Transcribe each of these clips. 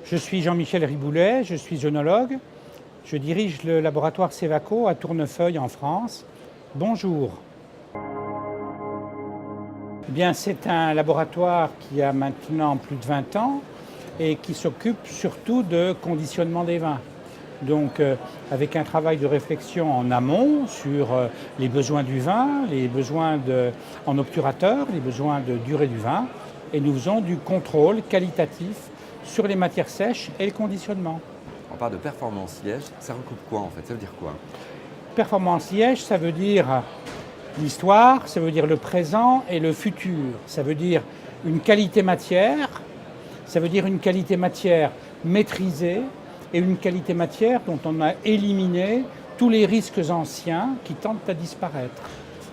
Je suis Jean-Michel Riboulet, je suis œnologue. Je dirige le laboratoire Sevaco à Tournefeuille en France. Bonjour. Eh bien, c'est un laboratoire qui a maintenant plus de 20 ans et qui s'occupe surtout de conditionnement des vins. Donc avec un travail de réflexion en amont sur les besoins du vin, les besoins en obturateur, les besoins de durée du vin, et nous faisons du contrôle qualitatif sur les matières sèches et le conditionnement. On parle de performance liège, ça recoupe quoi en fait? Ça veut dire quoi? Performance liège, ça veut dire l'histoire, ça veut dire le présent et le futur. Ça veut dire une qualité matière, ça veut dire une qualité matière maîtrisée et une qualité matière dont on a éliminé tous les risques anciens qui tentent à disparaître.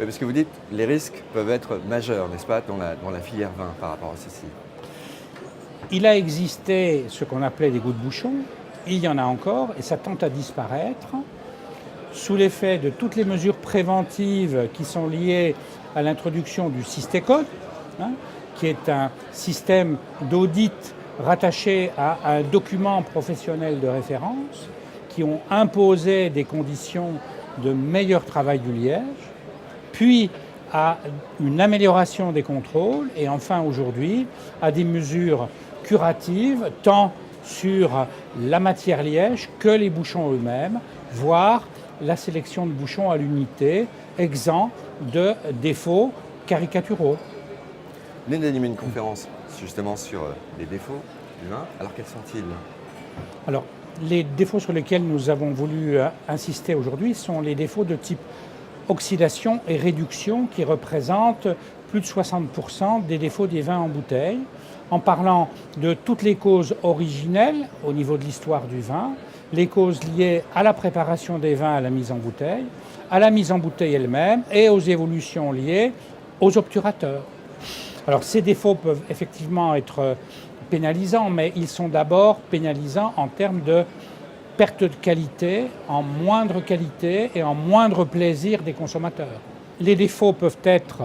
Oui, parce que vous dites les risques peuvent être majeurs, n'est-ce pas, dans la filière vin par rapport à ceci. Il a existé ce qu'on appelait des gouttes bouchons, il y en a encore et ça tente à disparaître sous l'effet de toutes les mesures préventives qui sont liées à l'introduction du Systécode, qui est un système d'audit rattaché à un document professionnel de référence, qui ont imposé des conditions de meilleur travail du liège, puis à une amélioration des contrôles et enfin aujourd'hui à des mesures curatives tant sur la matière liège que les bouchons eux-mêmes, voire la sélection de bouchons à l'unité, exempts de défauts caricaturaux. Vous venez d'animer une conférence justement sur les défauts du vin. Alors quels sont-ils? Alors, les défauts sur lesquels nous avons voulu insister aujourd'hui sont les défauts de type oxydation et réduction qui représentent plus de 60% des défauts des vins en bouteille, en parlant de toutes les causes originelles au niveau de l'histoire du vin, les causes liées à la préparation des vins à la mise en bouteille, à la mise en bouteille elle-même et aux évolutions liées aux obturateurs. Alors ces défauts peuvent effectivement être pénalisants, mais ils sont d'abord pénalisants en termes de perte de qualité, en moindre qualité et en moindre plaisir des consommateurs. Les défauts peuvent être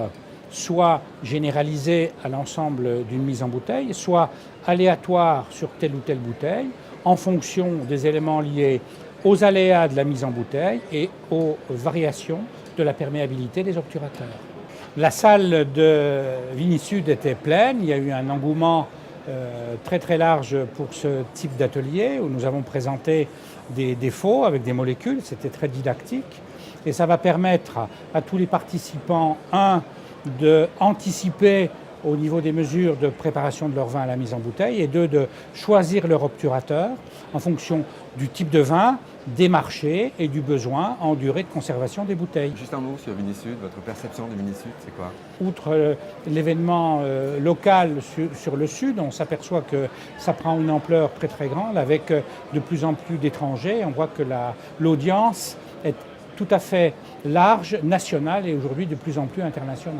soit généralisés à l'ensemble d'une mise en bouteille, soit aléatoires sur telle ou telle bouteille, en fonction des éléments liés aux aléas de la mise en bouteille et aux variations de la perméabilité des obturateurs. La salle de Vinisud était pleine, il y a eu un engouement très très large pour ce type d'atelier où nous avons présenté des défauts avec des molécules, c'était très didactique et ça va permettre à tous les participants, d'anticiper au niveau des mesures de préparation de leur vin à la mise en bouteille et de choisir leur obturateur en fonction du type de vin, des marchés et du besoin en durée de conservation des bouteilles. Juste un mot sur Vinisud, votre perception de Vinisud, c'est quoi? Outre l'événement local sur le Sud, on s'aperçoit que ça prend une ampleur très très grande avec de plus en plus d'étrangers. On voit que l'audience est tout à fait large, nationale et aujourd'hui de plus en plus internationale.